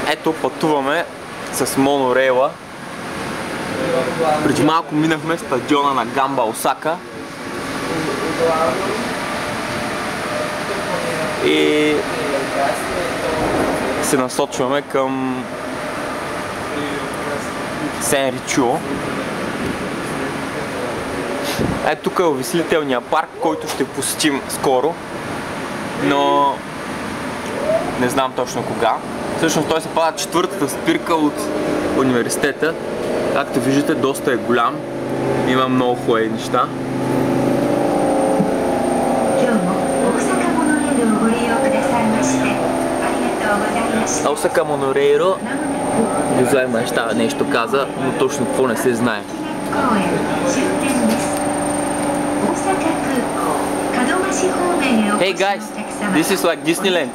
Ето, пътуваме с монорейла. Преди малко минахме стадиона на Гамба, Осака. И се насочваме към Сенричо. Ето тук е увеселителния парк, който ще посетим скоро, но не знам точно кога. Всъщност той се пада четвъртата спирка от университета. Както виждате, доста е голям. Има много хубави неща. Осака Монорейро Гозаймаща нещо каза, но точно какво не се знае. Hey guys, this is like Disneyland.